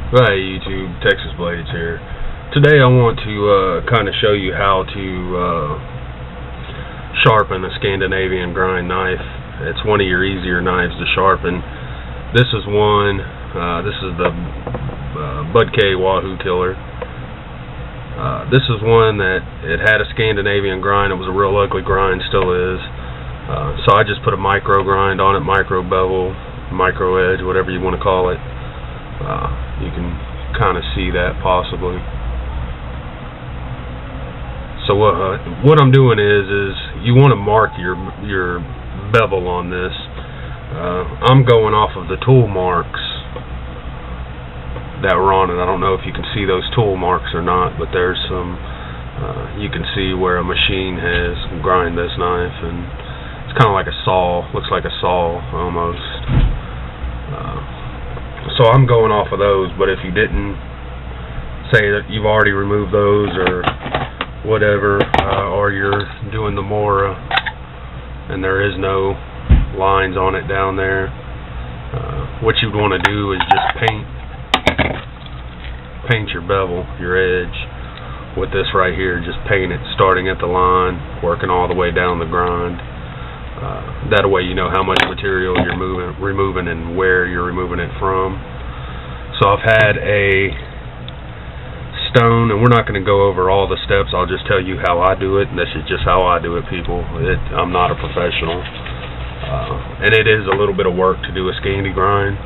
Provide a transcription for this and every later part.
Hi YouTube, Texas Blades here. Today I want to kind of show you how to sharpen a Scandinavian grind knife. It's one of your easier knives to sharpen. This is one, this is the Bud K Wahoo Killer. This is one that it had a Scandinavian grind. It was a real ugly grind, still is. So I just put a micro grind on it, micro bevel, micro edge, whatever you want to call it. You can kind of see that possibly. So what I'm doing is you want to mark your bevel on this. I'm going off of the tool marks that were on it. I don't know if you can see those tool marks or not, but there's some. You can see where a machine has grind this knife, and it's kind of like a saw. Looks like a saw almost. So I'm going off of those, but if you didn't, say that you've already removed those or whatever, or you're doing the Mora and there is no lines on it down there, what you'd want to do is just paint your bevel, your edge, with this right here. Just paint it starting at the line, working all the way down the grind. That way you know how much material you're removing and where you're removing it from. So I've had a stone, and we're not going to go over all the steps. I'll just tell you how I do it, and this is just how I do it, people. I'm not a professional, and it is a little bit of work to do a scandi grind.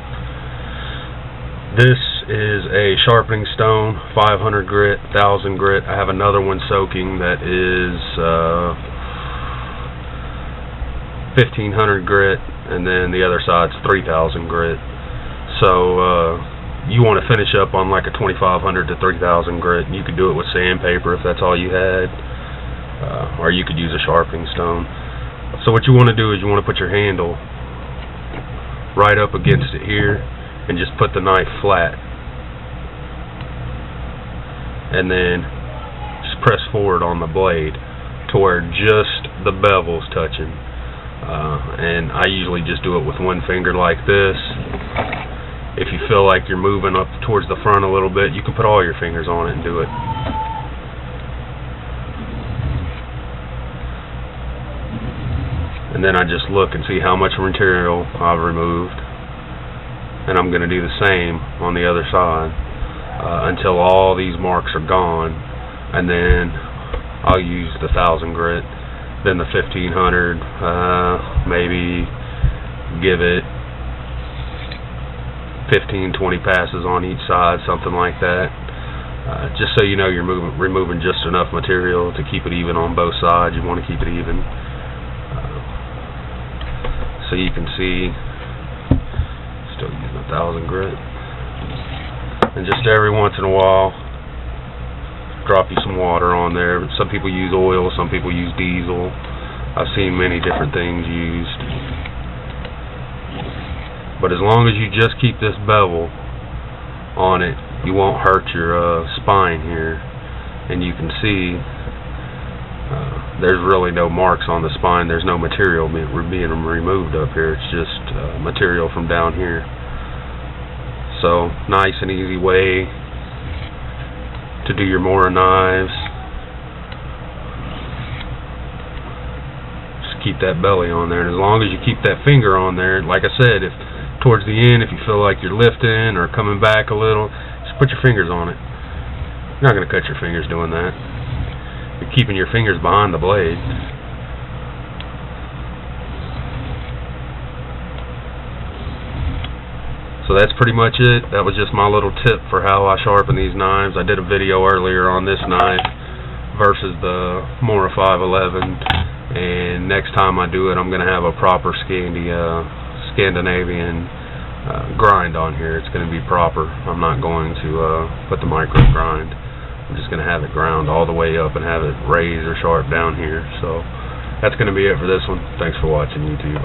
This is a sharpening stone, 500 grit, 1000 grit. I have another one soaking that is 1500 grit, and then the other side's 3000 grit. So you want to finish up on like a 2500 to 3000 grit. You could do it with sandpaper if that's all you had, or you could use a sharpening stone. So what you want to do is you want to put your handle right up against it here and just put the knife flat, and then just press forward on the blade to where just the bevel's touching. And I usually just do it with one finger like this. If you feel like you're moving up towards the front a little bit, you can put all your fingers on it and do it. And then I just look and see how much material I've removed, and I'm going to do the same on the other side until all these marks are gone, and then I'll use the 1000 grit. Then the 1500, maybe give it 15-20 passes on each side, something like that, just so you know you're removing just enough material to keep it even on both sides. You want to keep it even, so you can see. Still using a 1000 grit, and just every once in a while drop you some water on there. Some people use oil, some people use diesel. I've seen many different things used. But as long as you just keep this bevel on it, you won't hurt your spine here. And you can see there's really no marks on the spine. There's no material being removed up here. It's just material from down here. So nice and easy way to do your Mora knives. Just keep that belly on there, and as long as you keep that finger on there, like I said, if towards the end, if you feel like you're lifting or coming back a little, just put your fingers on it. You're not going to cut your fingers doing that. You're keeping your fingers behind the blade. So that's pretty much it. That was just my little tip for how I sharpen these knives. I did a video earlier on this knife versus the Mora 511, and next time I do it, I'm going to have a proper Scandinavian grind on here. It's going to be proper. I'm not going to put the micro grind. I'm just going to have it ground all the way up and have it razor sharp down here. So that's going to be it for this one. Thanks for watching, YouTube.